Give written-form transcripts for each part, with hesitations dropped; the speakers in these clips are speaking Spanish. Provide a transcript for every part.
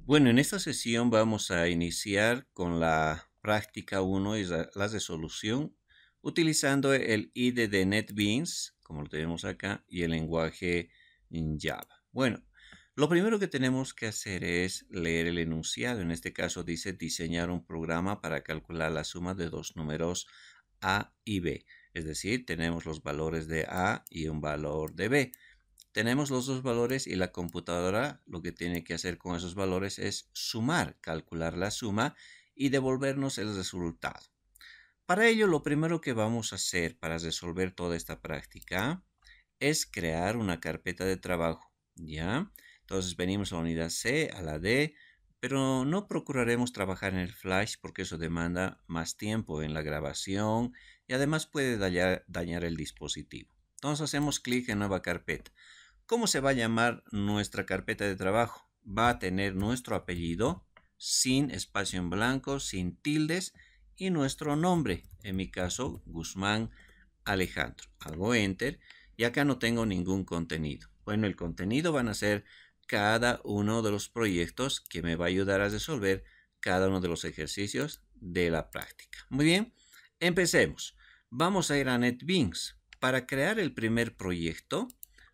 Bueno, en esta sesión vamos a iniciar con la práctica 1 y la resolución utilizando el IDE de NetBeans, como lo tenemos acá, y el lenguaje en Java. Bueno, lo primero que tenemos que hacer es leer el enunciado. En este caso dice diseñar un programa para calcular la suma de dos números A y B. Es decir, tenemos los valores de A y un valor de B. Tenemos los dos valores y la computadora lo que tiene que hacer con esos valores es sumar, calcular la suma y devolvernos el resultado. Para ello, lo primero que vamos a hacer para resolver toda esta práctica es crear una carpeta de trabajo, ¿ya? Entonces venimos a la unidad C, a la D, pero no procuraremos trabajar en el Flash porque eso demanda más tiempo en la grabación y además puede dañar el dispositivo. Entonces hacemos clic en nueva carpeta. ¿Cómo se va a llamar nuestra carpeta de trabajo? Va a tener nuestro apellido sin espacio en blanco, sin tildes y nuestro nombre. En mi caso, Guzmán Alejandro. Hago Enter y acá no tengo ningún contenido. Bueno, el contenido van a ser cada uno de los proyectos que me va a ayudar a resolver cada uno de los ejercicios de la práctica. Muy bien, empecemos. Vamos a ir a NetBeans. Para crear el primer proyecto,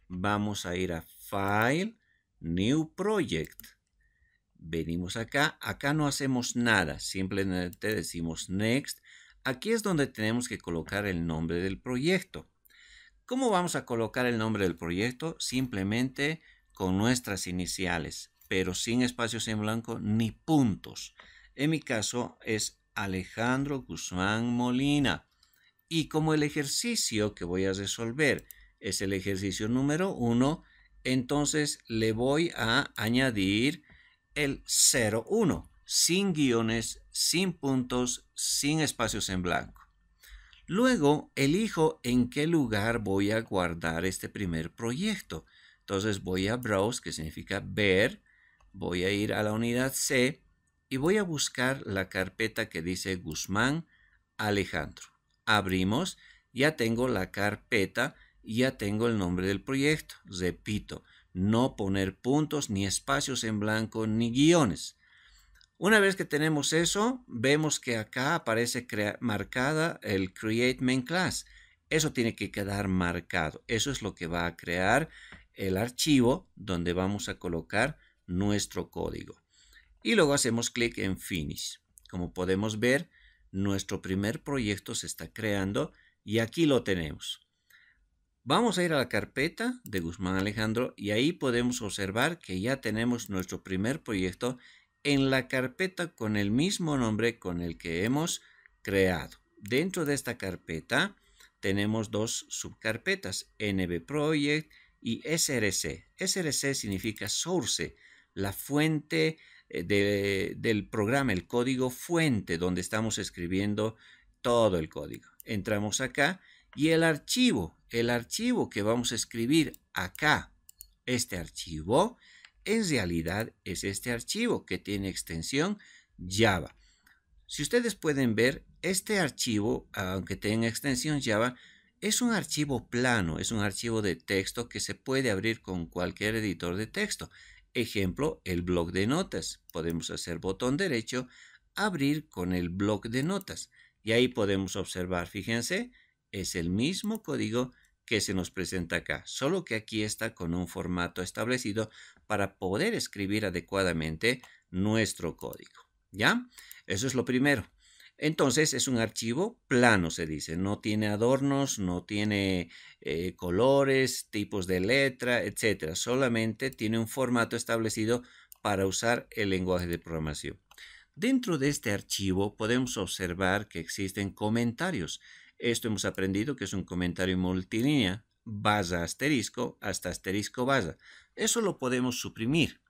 vamos a ir a File, New Project. Venimos acá. Acá no hacemos nada. Simplemente decimos Next. Aquí es donde tenemos que colocar el nombre del proyecto. ¿Cómo vamos a colocar el nombre del proyecto? Simplemente con nuestras iniciales, pero sin espacios en blanco ni puntos. En mi caso es Alejandro Guzmán Molina. Y como el ejercicio que voy a resolver es el ejercicio número 1, entonces le voy a añadir el 01, sin guiones, sin puntos, sin espacios en blanco. Luego elijo en qué lugar voy a guardar este primer proyecto. Entonces voy a Browse, que significa ver, voy a ir a la unidad C y voy a buscar la carpeta que dice Guzmán Alejandro. Abrimos, ya tengo la carpeta, ya tengo el nombre del proyecto. Repito, no poner puntos, ni espacios en blanco, ni guiones. Una vez que tenemos eso, vemos que acá aparece marcada el Create Main Class. Eso tiene que quedar marcado. Eso es lo que va a crear el archivo donde vamos a colocar nuestro código. Y luego hacemos clic en Finish. Como podemos ver, nuestro primer proyecto se está creando y aquí lo tenemos. Vamos a ir a la carpeta de Guzmán Alejandro y ahí podemos observar que ya tenemos nuestro primer proyecto en la carpeta con el mismo nombre con el que hemos creado. Dentro de esta carpeta tenemos dos subcarpetas, NB Project y SRC. SRC significa source, la fuente del programa, el código fuente donde estamos escribiendo todo el código. Entramos acá y el archivo que vamos a escribir acá, este archivo, en realidad es este archivo que tiene extensión Java. Si ustedes pueden ver, este archivo, aunque tenga extensión Java, es un archivo plano, es un archivo de texto que se puede abrir con cualquier editor de texto. Ejemplo, el bloc de notas. Podemos hacer botón derecho, abrir con el bloc de notas. Y ahí podemos observar, fíjense, es el mismo código que se nos presenta acá, solo que aquí está con un formato establecido para poder escribir adecuadamente nuestro código. ¿Ya? Eso es lo primero. Entonces es un archivo plano, se dice. No tiene adornos, no tiene colores, tipos de letra, etc. Solamente tiene un formato establecido para usar el lenguaje de programación. Dentro de este archivo podemos observar que existen comentarios. Esto hemos aprendido que es un comentario multilínea, barra asterisco hasta asterisco barra. Eso lo podemos suprimir.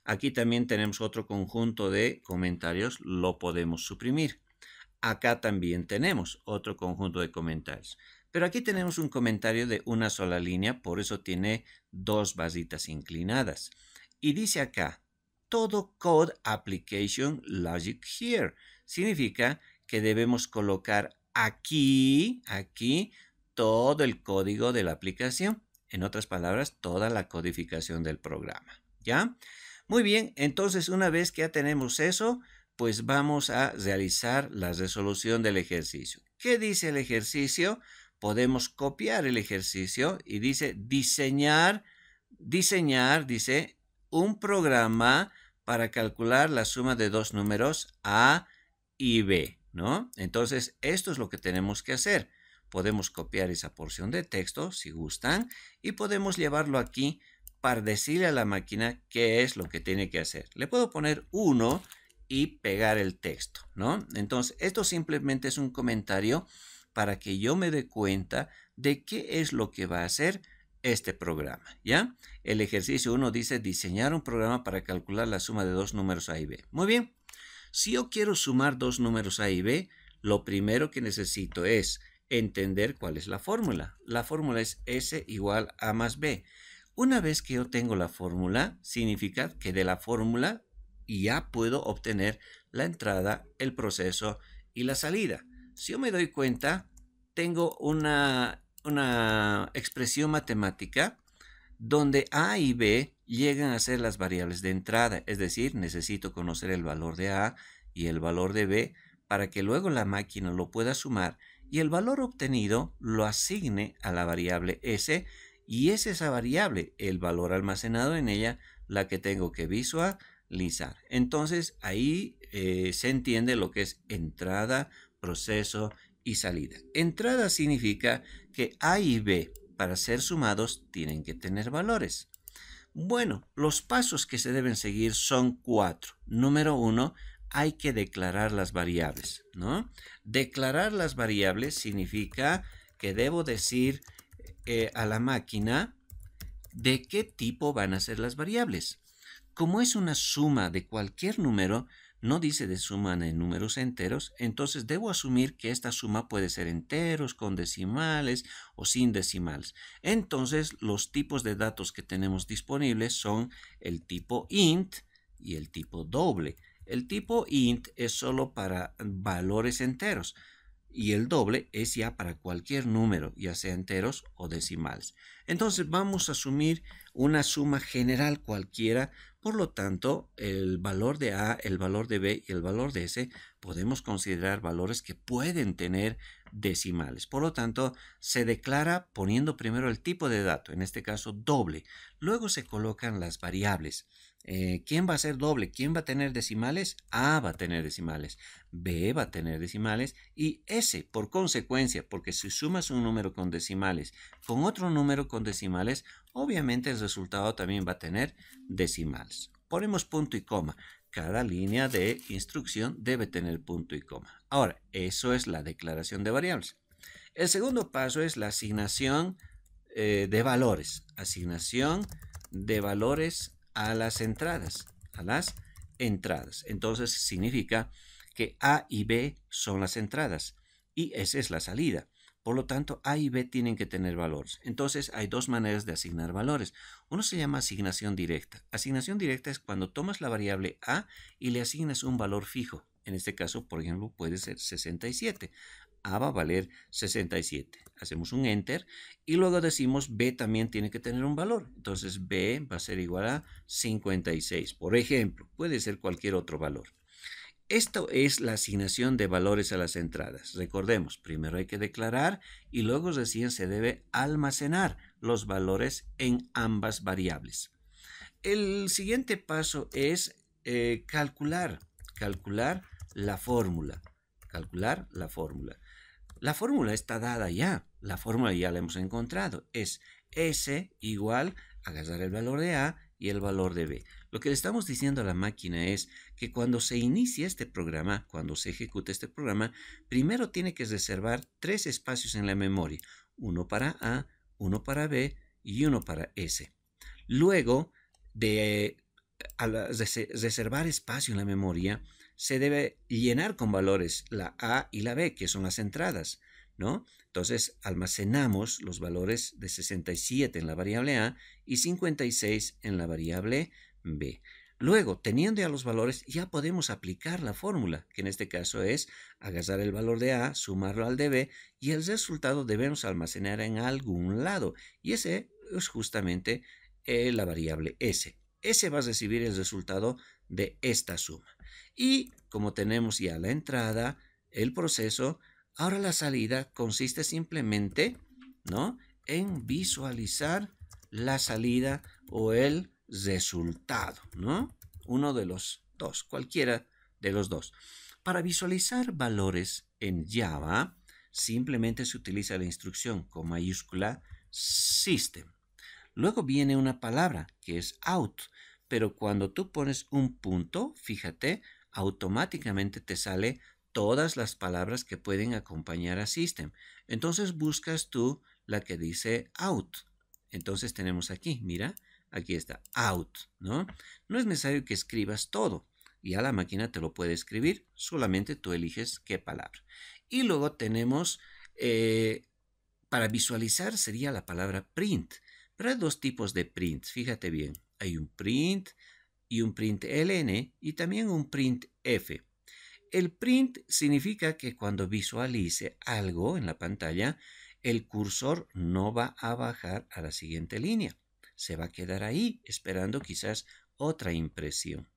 Aquí también tenemos otro conjunto de comentarios, lo podemos suprimir. Acá también tenemos otro conjunto de comentarios. Pero aquí tenemos un comentario de una sola línea, por eso tiene dos barritas inclinadas. Y dice acá, todo code application logic here. Significa que debemos colocar aquí, todo el código de la aplicación. En otras palabras, toda la codificación del programa. ¿Ya? Muy bien, entonces una vez que ya tenemos eso, pues vamos a realizar la resolución del ejercicio. ¿Qué dice el ejercicio? Podemos copiar el ejercicio y dice diseñar, dice, un programa para calcular la suma de dos números A y B, ¿no? Entonces, esto es lo que tenemos que hacer. Podemos copiar esa porción de texto, si gustan, y podemos llevarlo aquí para decirle a la máquina qué es lo que tiene que hacer. Le puedo poner 1 y pegar el texto, ¿no? Entonces, esto simplemente es un comentario para que yo me dé cuenta de qué es lo que va a hacer este programa, ¿ya? El ejercicio 1 dice diseñar un programa para calcular la suma de dos números A y B. Muy bien. Si yo quiero sumar dos números A y B, lo primero que necesito es entender cuál es la fórmula. La fórmula es S igual A más B. Una vez que yo tengo la fórmula, significa que de la fórmula ya puedo obtener la entrada, el proceso y la salida. Si yo me doy cuenta, tengo una expresión matemática donde A y B llegan a ser las variables de entrada, es decir, necesito conocer el valor de A y el valor de B para que luego la máquina lo pueda sumar y el valor obtenido lo asigne a la variable S y es esa variable, el valor almacenado en ella, la que tengo que visualizar. Entonces ahí se entiende lo que es entrada, proceso y salida. Entrada significa que A y B para ser sumados tienen que tener valores. Bueno, los pasos que se deben seguir son 4. Número 1, hay que declarar las variables, ¿no? Declarar las variables significa que debo decir a la máquina de qué tipo van a ser las variables. Como es una suma de cualquier número, no dice de suma de números enteros, entonces debo asumir que esta suma puede ser enteros, con decimales o sin decimales. Entonces, los tipos de datos que tenemos disponibles son el tipo int y el tipo doble. El tipo int es solo para valores enteros y el doble es ya para cualquier número, ya sea enteros o decimales. Entonces vamos a asumir una suma general cualquiera, por lo tanto el valor de A, el valor de B y el valor de S podemos considerar valores que pueden tener decimales. Por lo tanto, se declara poniendo primero el tipo de dato, en este caso doble. Luego se colocan las variables. ¿Quién va a ser doble? ¿Quién va a tener decimales? A va a tener decimales, B va a tener decimales y S por consecuencia, porque si sumas un número con decimales con otro número con decimales, obviamente el resultado también va a tener decimales. Ponemos punto y coma. Cada línea de instrucción debe tener punto y coma. Ahora, eso es la declaración de variables. El segundo paso es la asignación de valores. Asignación de valores a las entradas. Entonces significa que A y B son las entradas y esa es la salida. Por lo tanto, A y B tienen que tener valores. Entonces, hay dos maneras de asignar valores. Uno se llama asignación directa. Asignación directa es cuando tomas la variable A y le asignas un valor fijo. En este caso, por ejemplo, puede ser 67. A va a valer 67. Hacemos un enter y luego decimos B también tiene que tener un valor. Entonces, B va a ser igual a 56. Por ejemplo, puede ser cualquier otro valor. Esto es la asignación de valores a las entradas. Recordemos, primero hay que declarar y luego recién se debe almacenar los valores en ambas variables. El siguiente paso es calcular la fórmula. Calcular la fórmula. La fórmula está dada ya. La fórmula ya la hemos encontrado. Es S igual a agarrar el valor de A y el valor de B. Lo que le estamos diciendo a la máquina es que cuando se inicia este programa, cuando se ejecuta este programa, primero tiene que reservar 3 espacios en la memoria. Uno para A, uno para B y uno para S. Luego de reservar espacio en la memoria, se debe llenar con valores la A y la B, que son las entradas, ¿no? Entonces almacenamos los valores de 67 en la variable A y 56 en la variable B. Luego, teniendo ya los valores, ya podemos aplicar la fórmula, que en este caso es agarrar el valor de A, sumarlo al de B, y el resultado debemos almacenar en algún lado. Y ese es justamente la variable S. ese va a recibir el resultado de esta suma. Y como tenemos ya la entrada, el proceso, ahora la salida consiste simplemente, ¿no?, en visualizar la salida o el resultado, ¿no? Uno de los dos, cualquiera de los dos. Para visualizar valores en Java, simplemente se utiliza la instrucción con mayúscula system. Luego viene una palabra que es out, pero cuando tú pones un punto, fíjate, automáticamente te sale todas las palabras que pueden acompañar a system. Entonces buscas tú la que dice out. Entonces tenemos aquí, mira, aquí está out, ¿no? No es necesario que escribas todo. Ya la máquina te lo puede escribir, solamente tú eliges qué palabra. Y luego tenemos, para visualizar sería la palabra print. Pero hay dos tipos de print, fíjate bien. Hay un print y un print ln y también un print f. El print significa que cuando visualice algo en la pantalla, el cursor no va a bajar a la siguiente línea. Se va a quedar ahí esperando quizás otra impresión.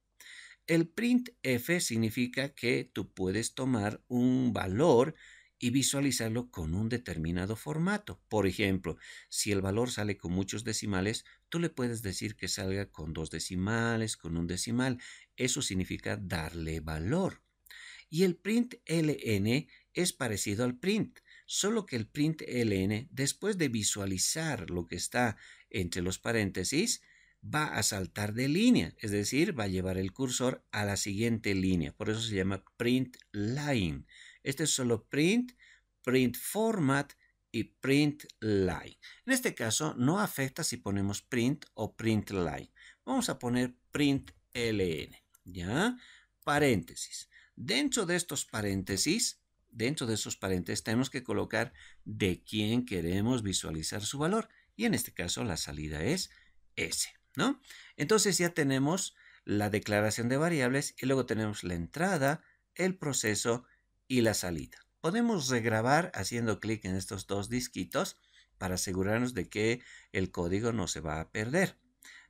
El printf significa que tú puedes tomar un valor y visualizarlo con un determinado formato. Por ejemplo, si el valor sale con muchos decimales, tú le puedes decir que salga con 2 decimales, con un decimal. Eso significa darle valor. Y el print ln es parecido al print, solo que el print ln, después de visualizar lo que está entre los paréntesis, va a saltar de línea, es decir, va a llevar el cursor a la siguiente línea. Por eso se llama print line. Este es solo print, print format y print line. En este caso no afecta si ponemos print o print line. Vamos a poner print ln, ¿ya? Paréntesis. Dentro de esos paréntesis tenemos que colocar de quién queremos visualizar su valor. Y en este caso la salida es S, ¿no? Entonces ya tenemos la declaración de variables y luego tenemos la entrada, el proceso y la salida. Podemos regrabar haciendo clic en estos dos disquitos para asegurarnos de que el código no se va a perder.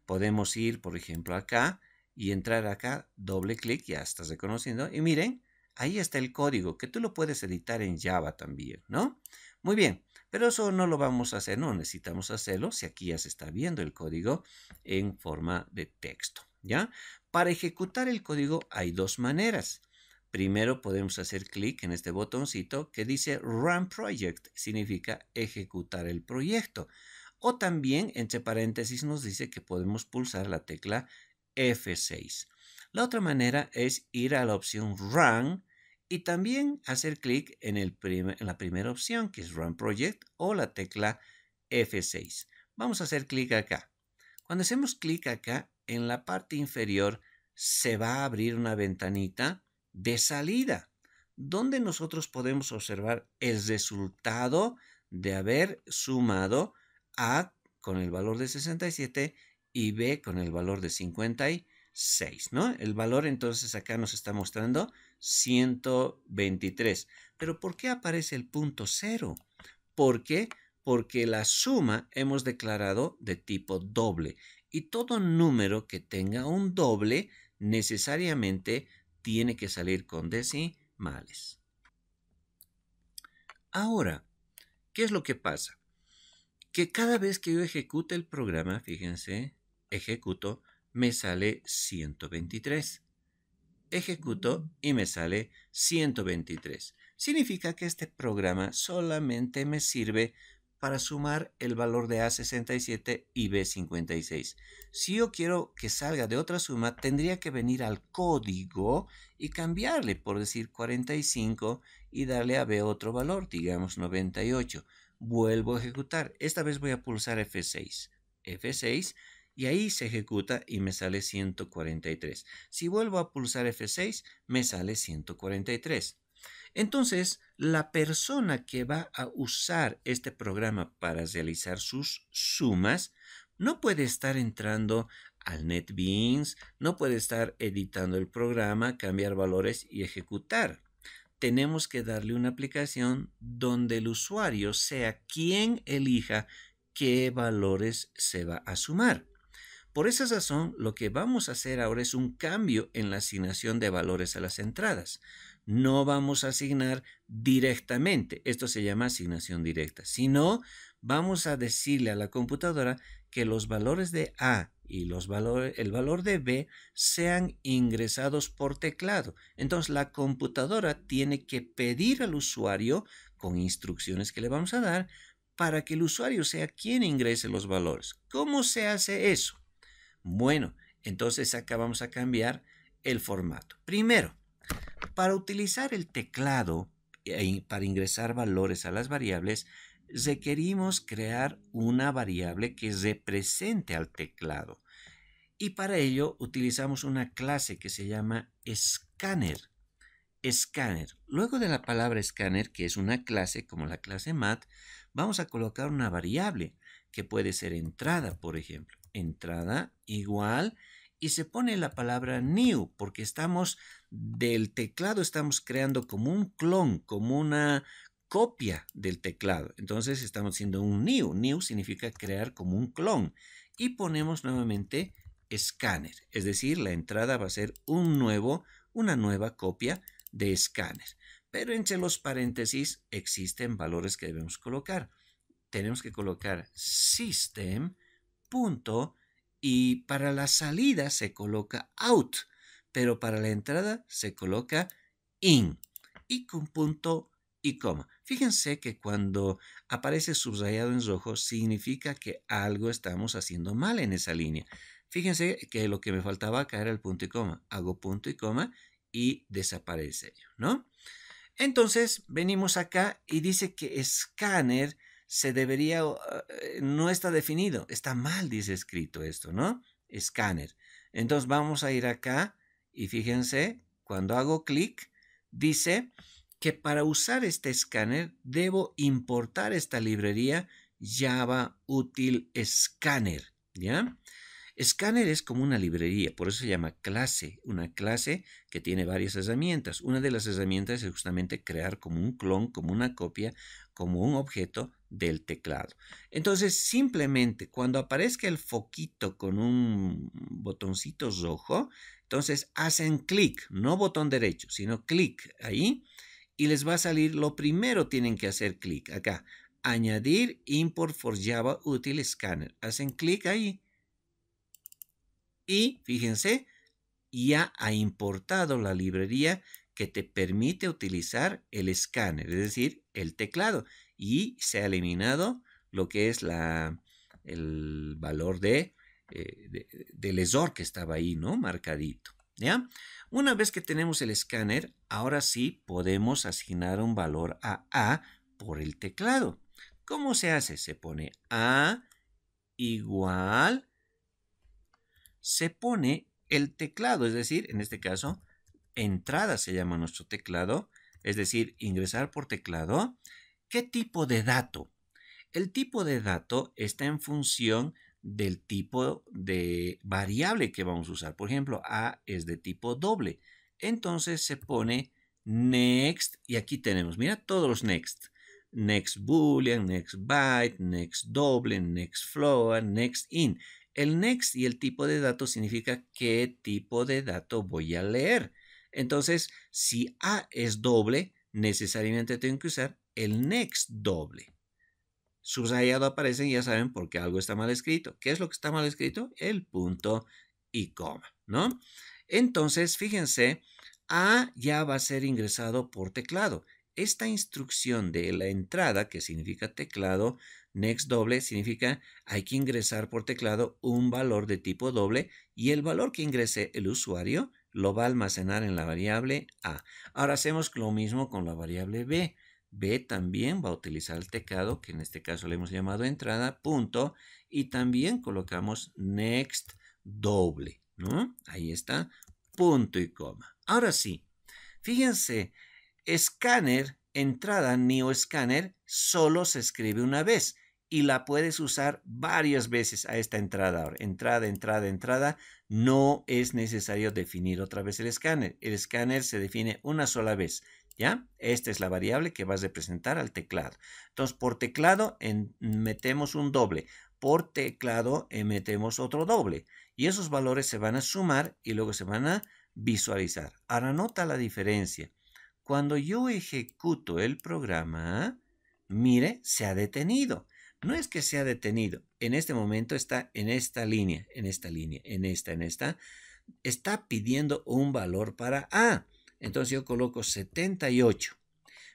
Podemos ir, por ejemplo, acá y entrar acá, doble clic, ya estás reconociendo. Y miren, ahí está el código, que tú lo puedes editar en Java también, ¿no? Muy bien, pero eso no lo vamos a hacer, no necesitamos hacerlo si aquí ya se está viendo el código en forma de texto, ¿ya? Para ejecutar el código hay dos maneras. Primero podemos hacer clic en este botoncito que dice Run Project, significa ejecutar el proyecto. O también, entre paréntesis, nos dice que podemos pulsar la tecla F6. La otra manera es ir a la opción Run y también hacer clic en la primera opción, que es Run Project, o la tecla F6. Vamos a hacer clic acá. Cuando hacemos clic acá, en la parte inferior se va a abrir una ventanita de salida, donde nosotros podemos observar el resultado de haber sumado A con el valor de 67 y B con el valor de 56, ¿no? El valor entonces acá nos está mostrando 123. ¿Pero por qué aparece el punto 0? ¿Por qué? Porque la suma hemos declarado de tipo doble y todo número que tenga un doble necesariamente tiene que salir con decimales. Ahora, ¿qué es lo que pasa? Que cada vez que yo ejecute el programa, fíjense, ejecuto, me sale 123. Ejecuto y me sale 123. Significa que este programa solamente me sirve para sumar el valor de A67 y B56. Si yo quiero que salga de otra suma, tendría que venir al código y cambiarle, por decir 45, y darle a B otro valor, digamos 98. Vuelvo a ejecutar. Esta vez voy a pulsar F6. F6 y ahí se ejecuta y me sale 143. Si vuelvo a pulsar F6, me sale 143. Entonces, la persona que va a usar este programa para realizar sus sumas no puede estar entrando al NetBeans, no puede estar editando el programa, cambiar valores y ejecutar. Tenemos que darle una aplicación donde el usuario sea quien elija qué valores se va a sumar. Por esa razón, lo que vamos a hacer ahora es un cambio en la asignación de valores a las entradas. No vamos a asignar directamente, esto se llama asignación directa, sino vamos a decirle a la computadora que los valores de A y el valor de B sean ingresados por teclado. Entonces la computadora tiene que pedir al usuario con instrucciones que le vamos a dar para que el usuario sea quien ingrese los valores. ¿Cómo se hace eso? Bueno, entonces acá vamos a cambiar el formato. Primero, para utilizar el teclado para ingresar valores a las variables, requerimos crear una variable que represente al teclado. Y para ello utilizamos una clase que se llama scanner. Scanner. Luego de la palabra scanner, que es una clase como la clase mat, vamos a colocar una variable que puede ser entrada, por ejemplo. Entrada igual y se pone la palabra new porque estamos del teclado, estamos creando como un clon, como una copia del teclado. Entonces estamos haciendo un new. New significa crear como un clon. Y ponemos nuevamente scanner, es decir, la entrada va a ser una nueva copia de scanner. Pero entre los paréntesis existen valores que debemos colocar. Tenemos que colocar system, punto, y para la salida se coloca out, pero para la entrada se coloca in, y con punto y coma. Fíjense que cuando aparece subrayado en rojo significa que algo estamos haciendo mal en esa línea. Fíjense que lo que me faltaba acá era el punto y coma. Hago punto y coma y desaparece, ¿no? Entonces venimos acá y dice que escáner se debería, no está definido, está mal, dice escrito esto, ¿no? Escáner. Entonces vamos a ir acá y fíjense, cuando hago clic, dice que para usar este escáner debo importar esta librería Java Util Scanner, ¿ya? Scanner es como una librería, por eso se llama clase, una clase que tiene varias herramientas. Una de las herramientas es justamente crear como un clon, como una copia, como un objeto del teclado. Entonces, simplemente cuando aparezca el foquito con un botoncito rojo, entonces hacen clic, no botón derecho, sino clic ahí y les va a salir, lo primero tienen que hacer clic acá, añadir import for Java Util Scanner. Hacen clic ahí. Y fíjense, ya ha importado la librería que te permite utilizar el escáner, es decir, el teclado. Y se ha eliminado lo que es el valor del error que estaba ahí, ¿no? Marcadito. ¿Ya? Una vez que tenemos el escáner, ahora sí podemos asignar un valor a A por el teclado. ¿Cómo se hace? Se pone A igual, se pone el teclado, es decir, en este caso, entrada se llama nuestro teclado, es decir, ingresar por teclado. ¿Qué tipo de dato? El tipo de dato está en función del tipo de variable que vamos a usar. Por ejemplo, A es de tipo doble. Entonces se pone next y aquí tenemos, mira todos los next. Next boolean, next byte, next doble, next float, next in. El next y el tipo de dato significa qué tipo de dato voy a leer. Entonces, si A es doble, necesariamente tengo que usar el next doble. Subrayado aparecen, ya saben, porque algo está mal escrito. ¿Qué es lo que está mal escrito? El punto y coma, ¿no? Entonces, fíjense, A ya va a ser ingresado por teclado. Esta instrucción de la entrada, que significa teclado, next doble, significa hay que ingresar por teclado un valor de tipo doble y el valor que ingrese el usuario lo va a almacenar en la variable A. Ahora hacemos lo mismo con la variable B. B también va a utilizar el teclado, que en este caso le hemos llamado entrada, punto, y también colocamos next doble, ¿no? Ahí está, punto y coma. Ahora sí, fíjense, escáner, entrada neoscanner, solo se escribe una vez y la puedes usar varias veces a esta entrada. Ahora, entrada, entrada, entrada, no es necesario definir otra vez el escáner. El escáner se define una sola vez. ¿Ya? Esta es la variable que vas a representar al teclado. Entonces, por teclado metemos un doble. por teclado metemos otro doble. Y esos valores se van a sumar y luego se van a visualizar. Ahora nota la diferencia. Cuando yo ejecuto el programa, mire, se ha detenido. No es que se ha detenido. En este momento está en esta línea, en esta línea, en esta. Está pidiendo un valor para A. Entonces yo coloco 78.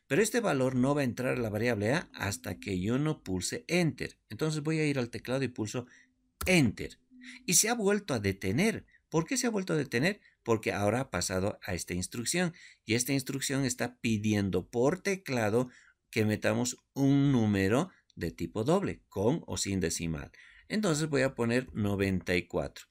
Pero este valor no va a entrar a la variable A hasta que yo no pulse Enter. Entonces voy a ir al teclado y pulso Enter. Y se ha vuelto a detener. ¿Por qué se ha vuelto a detener? Porque ahora ha pasado a esta instrucción. Y esta instrucción está pidiendo por teclado que metamos un número de tipo doble, con o sin decimal. Entonces voy a poner 94.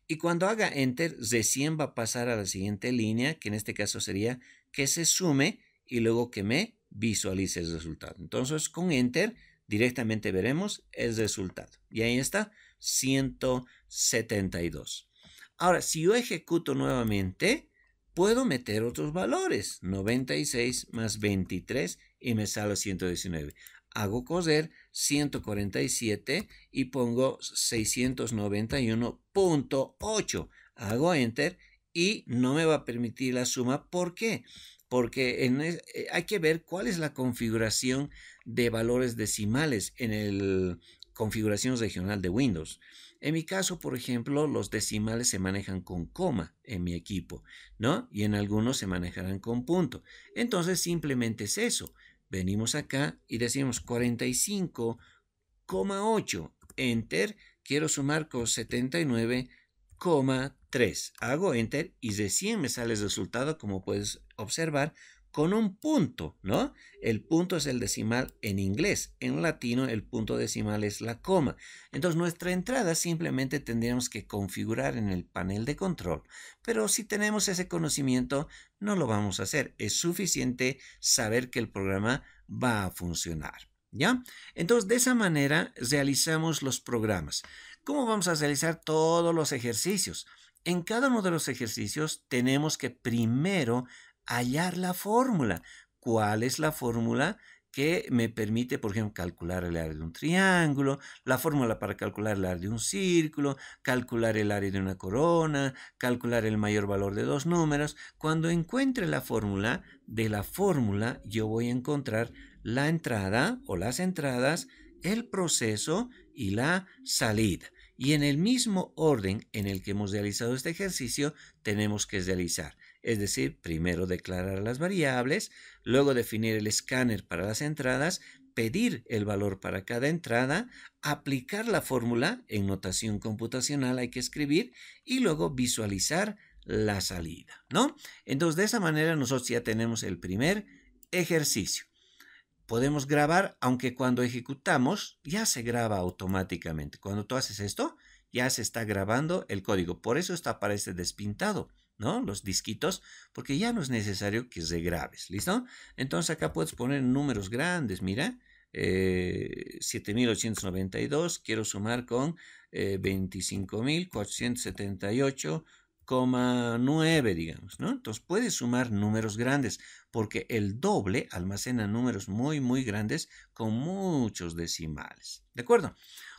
Y cuando haga Enter, recién va a pasar a la siguiente línea, que en este caso sería que se sume y luego que me visualice el resultado. Entonces con Enter directamente veremos el resultado. Y ahí está, 172. Ahora, si yo ejecuto nuevamente, puedo meter otros valores. 96 más 23 y me sale 119. Hago coser 147 y pongo 691.8. Hago Enter y no me va a permitir la suma. ¿Por qué? Porque hay que ver cuál es la configuración de valores decimales en el configuración regional de Windows. En mi caso, por ejemplo, los decimales se manejan con coma en mi equipo, ¿no? Y en algunos se manejarán con punto. Entonces, simplemente es eso. Venimos acá y decimos 45,8. Enter. Quiero sumar con 79,3. Hago Enter y recién me sale el resultado, como puedes observar, con un punto, ¿no? El punto es el decimal en inglés. En latino el punto decimal es la coma. Entonces nuestra entrada simplemente tendríamos que configurar en el panel de control. Pero si tenemos ese conocimiento, no lo vamos a hacer. Es suficiente saber que el programa va a funcionar, ¿ya? Entonces de esa manera realizamos los programas. ¿Cómo vamos a realizar todos los ejercicios? En cada uno de los ejercicios tenemos que primero hallar la fórmula. ¿Cuál es la fórmula que me permite, por ejemplo, calcular el área de un triángulo, la fórmula para calcular el área de un círculo, calcular el área de una corona, calcular el mayor valor de dos números? Cuando encuentre la fórmula, de la fórmula yo voy a encontrar la entrada o las entradas, el proceso y la salida. Y en el mismo orden en el que hemos realizado este ejercicio, tenemos que realizar. Es decir, primero declarar las variables, luego definir el escáner para las entradas, pedir el valor para cada entrada, aplicar la fórmula en notación computacional hay que escribir y luego visualizar la salida, ¿no? Entonces, de esa manera nosotros ya tenemos el primer ejercicio. Podemos grabar, aunque cuando ejecutamos ya se graba automáticamente. Cuando tú haces esto, ya se está grabando el código. Por eso aparece despintado, ¿no? Los disquitos, porque ya no es necesario que se grabes, ¿listo? Entonces acá puedes poner números grandes, mira, 7.892, quiero sumar con 25.478,9, digamos, ¿no? Entonces puedes sumar números grandes porque el doble almacena números muy, muy grandes con muchos decimales, ¿de acuerdo?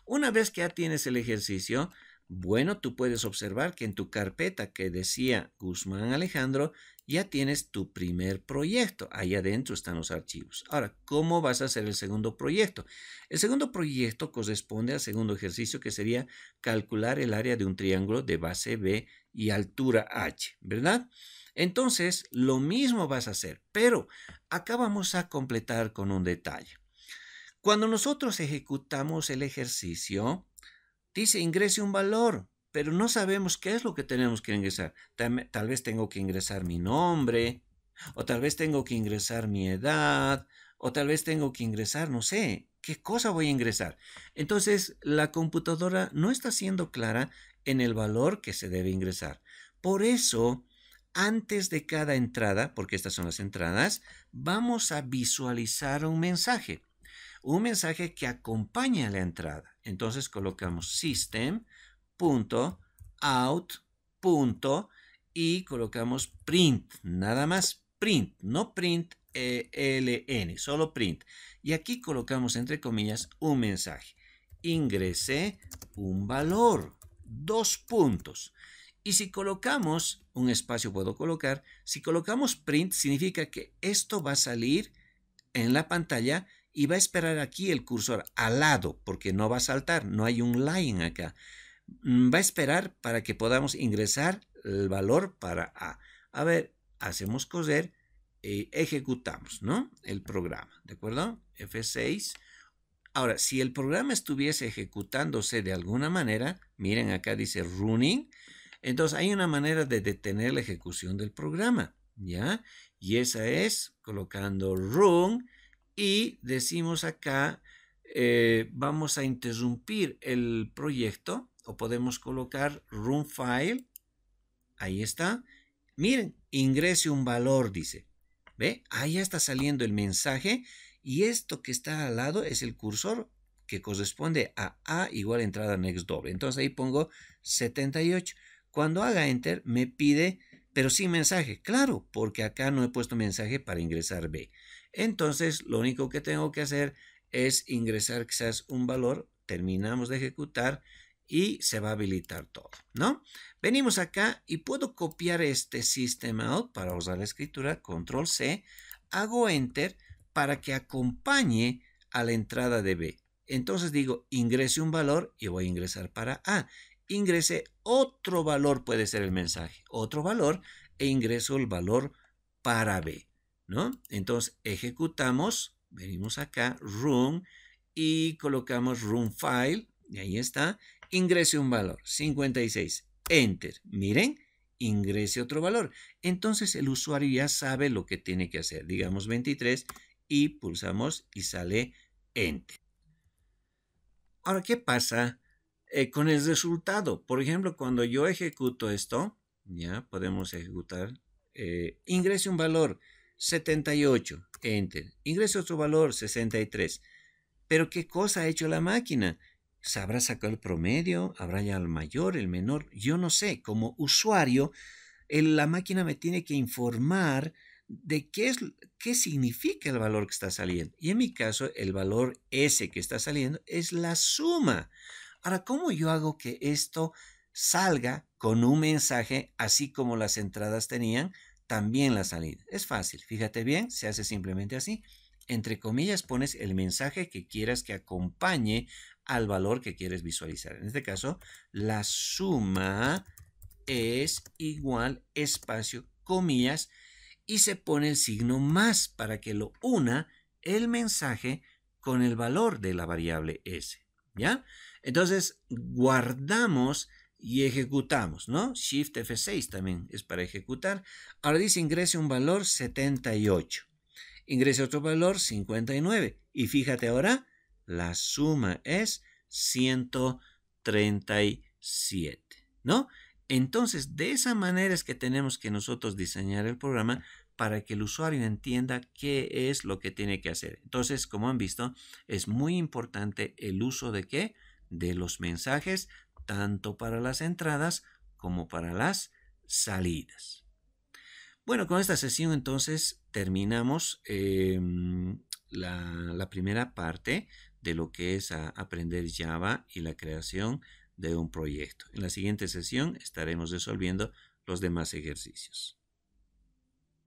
Una vez que ya tienes el ejercicio, bueno, tú puedes observar que en tu carpeta que decía Guzmán Alejandro, ya tienes tu primer proyecto. Ahí adentro están los archivos. Ahora, ¿cómo vas a hacer el segundo proyecto? El segundo proyecto corresponde al segundo ejercicio, que sería calcular el área de un triángulo de base B y altura H, ¿verdad? Entonces, lo mismo vas a hacer, pero acá vamos a completar con un detalle. Cuando nosotros ejecutamos el ejercicio, dice ingrese un valor, pero no sabemos qué es lo que tenemos que ingresar. Tal vez tengo que ingresar mi nombre, o tal vez tengo que ingresar mi edad, o tal vez tengo que ingresar, no sé, qué cosa voy a ingresar. Entonces, la computadora no está siendo clara en el valor que se debe ingresar. Por eso, antes de cada entrada, porque estas son las entradas, vamos a visualizar un mensaje. Un mensaje que acompaña a la entrada. Entonces colocamos system.out. Y colocamos print, nada más print, no print ln, solo print. Y aquí colocamos entre comillas un mensaje. ingresé un valor, 2 puntos. Y si colocamos un espacio, puedo colocar, si colocamos print, significa que esto va a salir en la pantalla y va a esperar aquí el cursor al lado, porque no va a saltar, no hay un line acá. Va a esperar para que podamos ingresar el valor para A. A ver, hacemos coser y ejecutamos, ¿no? El programa, ¿de acuerdo? F6. Ahora, si el programa estuviese ejecutándose de alguna manera, miren acá dice running, entonces hay una manera de detener la ejecución del programa, ¿ya? Y esa es colocando run y decimos acá, vamos a interrumpir el proyecto o podemos colocar run file, ahí está. Miren, ingrese un valor, dice. ¿Ve? Ahí está saliendo el mensaje y esto que está al lado es el cursor que corresponde a A igual entrada next doble. Entonces ahí pongo 78. Cuando haga enter me pide, pero sin mensaje. Claro, porque acá no he puesto mensaje para ingresar B. Entonces lo único que tengo que hacer es ingresar quizás un valor. Terminamos de ejecutar y se va a habilitar todo, ¿no? Venimos acá y puedo copiar este system out para usar la escritura, control C, hago enter para que acompañe a la entrada de B. Entonces digo, ingrese un valor y voy a ingresar para A. Ingrese otro valor, puede ser el mensaje, otro valor e ingreso el valor para B, ¿no? Entonces ejecutamos, venimos acá, run y colocamos run file y ahí está. Ingrese un valor, 56, enter, miren, ingrese otro valor. Entonces el usuario ya sabe lo que tiene que hacer, digamos 23 y pulsamos y sale enter. Ahora, ¿qué pasa con el resultado? Por ejemplo, cuando yo ejecuto esto, ya podemos ejecutar, ingrese un valor 78, enter, ingrese otro valor 63. Pero ¿qué cosa ha hecho la máquina? ¿Sabrá sacar el promedio? ¿Habrá ya el mayor, el menor? Yo no sé. Como usuario, la máquina me tiene que informar de qué significa el valor que está saliendo. Y en mi caso, el valor S que está saliendo es la suma. Ahora, ¿cómo yo hago que esto salga con un mensaje, así como las entradas tenían, también la salida? Es fácil, fíjate bien, se hace simplemente así. Entre comillas pones el mensaje que quieras que acompañe al valor que quieres visualizar. En este caso, la suma es igual espacio, comillas, y se pone el signo más para que lo una el mensaje con el valor de la variable S, ¿ya? Entonces, guardamos y ejecutamos, ¿no? Shift F6 también es para ejecutar. Ahora dice ingrese un valor 78. Ingrese otro valor 59. Y fíjate ahora, la suma es 137, ¿no? Entonces, de esa manera es que tenemos que nosotros diseñar el programa para que el usuario entienda qué es lo que tiene que hacer. Entonces, como han visto, es muy importante el uso de qué? De los mensajes, tanto para las entradas como para las salidas. Bueno, con esta sesión entonces terminamos la primera parte de lo que es aprender Java y la creación de un proyecto. En la siguiente sesión estaremos resolviendo los demás ejercicios.